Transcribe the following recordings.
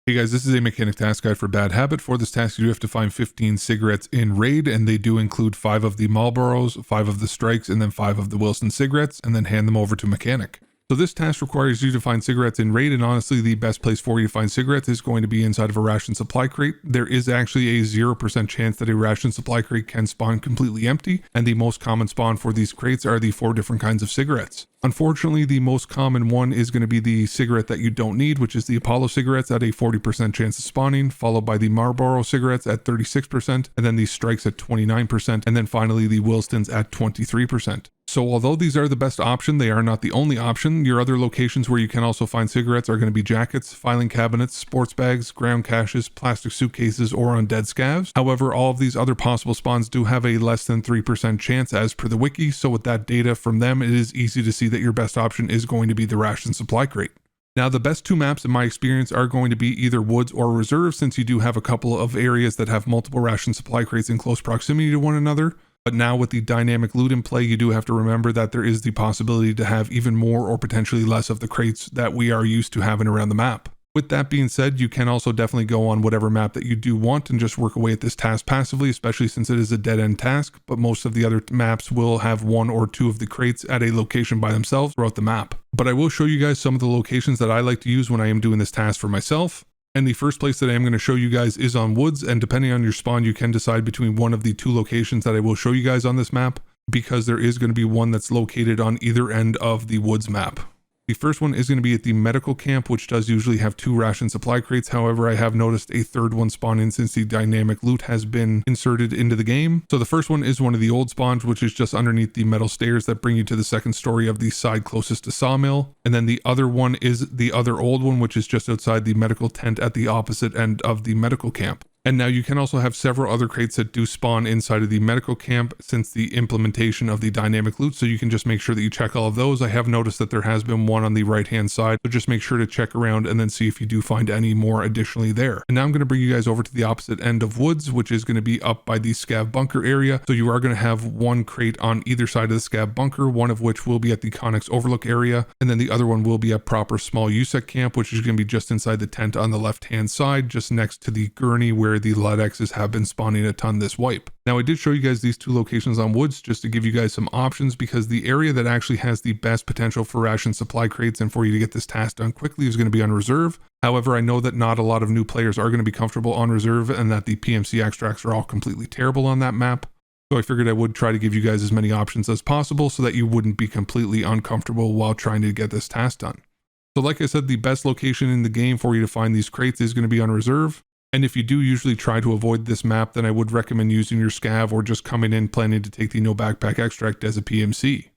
Hey guys, this is a mechanic task guide for Bad Habit. For this task, you do have to find 15 cigarettes in raid, and they do include 5 of the Malboros, 5 of the Strikes, and then 5 of the Wilston cigarettes, and then hand them over to mechanic. So this task requires you to find cigarettes in raid, and honestly, the best place for you to find cigarettes is going to be inside of a ration supply crate. There is actually a 0% chance that a ration supply crate can spawn completely empty, and the most common spawn for these crates are the 4 different kinds of cigarettes. Unfortunately, the most common one is going to be the cigarette that you don't need, which is the Apollo cigarettes at a 40% chance of spawning, followed by the Malboro cigarettes at 36%, and then the Strikes at 29%, and then finally the Wilstons at 23%. So although these are the best option, they are not the only option. Your other locations where you can also find cigarettes are going to be jackets, filing cabinets, sports bags, ground caches, plastic suitcases, or on dead scavs. However, all of these other possible spawns do have a less than 3% chance as per the wiki, so with that data from them, it is easy to see that your best option is going to be the ration supply crate. Now, the best 2 maps in my experience are going to be either woods or reserve, since you do have a couple of areas that have multiple ration supply crates in close proximity to one another. But now with the dynamic loot in play, you do have to remember that there is the possibility to have even more or potentially less of the crates that we are used to having around the map. With that being said, you can also definitely go on whatever map that you do want and just work away at this task passively, especially since it is a dead-end task, but most of the other maps will have 1 or 2 of the crates at a location by themselves throughout the map. But I will show you guys some of the locations that I like to use when I am doing this task for myself. And the first place that I am going to show you guys is on woods, and depending on your spawn, you can decide between one of the 2 locations that I will show you guys on this map, because there is going to be one that's located on either end of the woods map. The first one is going to be at the medical camp, which does usually have 2 ration supply crates. However, I have noticed a 3rd one spawning since the dynamic loot has been inserted into the game. So the first one is one of the old spawns, which is just underneath the metal stairs that bring you to the 2nd story of the side closest to Sawmill. And then the other one is the other old one, which is just outside the medical tent at the opposite end of the medical camp. And now you can also have several other crates that do spawn inside of the medical camp since the implementation of the dynamic loot, so you can just make sure that you check all of those. I have noticed that there has been one on the right hand side, so just make sure to check around and then see if you do find any more additionally there. And now I'm going to bring you guys over to the opposite end of woods, which is going to be up by the scav bunker area. So you are going to have 1 crate on either side of the scav bunker, one of which will be at the Connex overlook area, and then the other one will be a proper small USEC camp, which is going to be just inside the tent on the left hand side, just next to the gurney where the Ludexes have been spawning a ton this wipe. Now, I did show you guys these 2 locations on woods just to give you guys some options, because the area that actually has the best potential for ration supply crates and for you to get this task done quickly is going to be on reserve. However, I know that not a lot of new players are going to be comfortable on reserve, and that the PMC extracts are all completely terrible on that map. So I figured I would try to give you guys as many options as possible so that you wouldn't be completely uncomfortable while trying to get this task done. So like I said, the best location in the game for you to find these crates is going to be on reserve. And if you do usually try to avoid this map, then I would recommend using your scav or just coming in planning to take the no backpack extract as a PMC.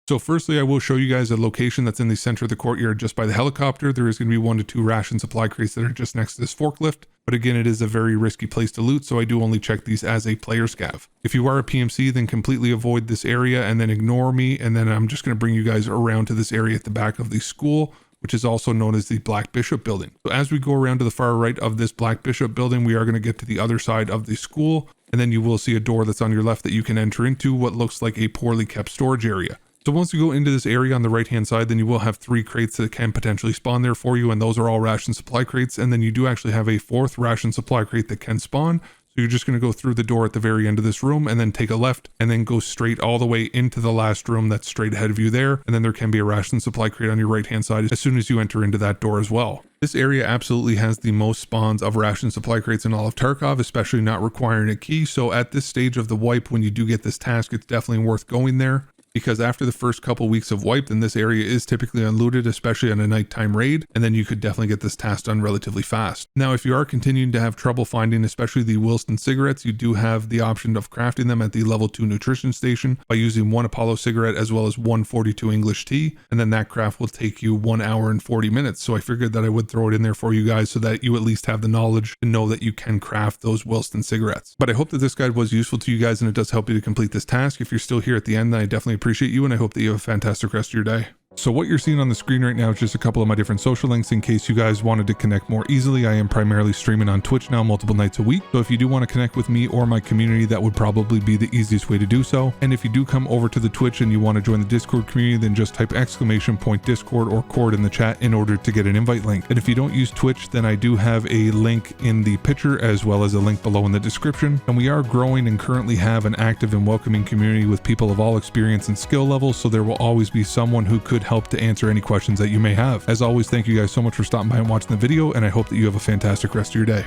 So firstly, I will show you guys a location that's in the center of the courtyard just by the helicopter. There is going to be 1 to 2 ration supply crates that are just next to this forklift. But again, it is a very risky place to loot, so I do only check these as a player scav. If you are a PMC, then completely avoid this area and then ignore me. And then I'm just going to bring you guys around to this area at the back of the school, which is also known as the Black Bishop building. So as we go around to the far right of this Black Bishop building, we are going to get to the other side of the school, and then you will see a door that's on your left that you can enter into what looks like a poorly kept storage area. So once you go into this area on the right hand side, then you will have 3 crates that can potentially spawn there for you, and those are all ration supply crates. And then you do actually have a 4th ration supply crate that can spawn. So you're just going to go through the door at the very end of this room and then take a left and then go straight all the way into the last room that's straight ahead of you there. And then there can be a ration supply crate on your right hand side as soon as you enter into that door as well. This area absolutely has the most spawns of ration supply crates in all of Tarkov, especially not requiring a key. So at this stage of the wipe, when you do get this task, it's definitely worth going there. Because after the first couple weeks of wipe, then this area is typically unlooted, especially on a nighttime raid, and then you could definitely get this task done relatively fast. Now, if you are continuing to have trouble finding, especially the Wilston cigarettes, you do have the option of crafting them at the level 2 nutrition station by using 1 Apollo cigarette as well as 142 English tea, and then that craft will take you 1 hour and 40 minutes. So I figured that I would throw it in there for you guys so that you at least have the knowledge to know that you can craft those Wilston cigarettes. But I hope that this guide was useful to you guys and it does help you to complete this task. If you're still here at the end, then I definitely appreciate you, and I hope that you have a fantastic rest of your day. So what you're seeing on the screen right now is just a couple of my different social links in case you guys wanted to connect more easily. I am primarily streaming on Twitch now multiple nights a week. So if you do want to connect with me or my community, that would probably be the easiest way to do so. And if you do come over to the Twitch and you want to join the Discord community, then just type !Discord or cord in the chat in order to get an invite link. And if you don't use Twitch, then I do have a link in the picture as well as a link below in the description. And we are growing and currently have an active and welcoming community with people of all experience and skill levels. So there will always be someone who could help to answer any questions that you may have. As always, thank you guys so much for stopping by and watching the video, and I hope that you have a fantastic rest of your day.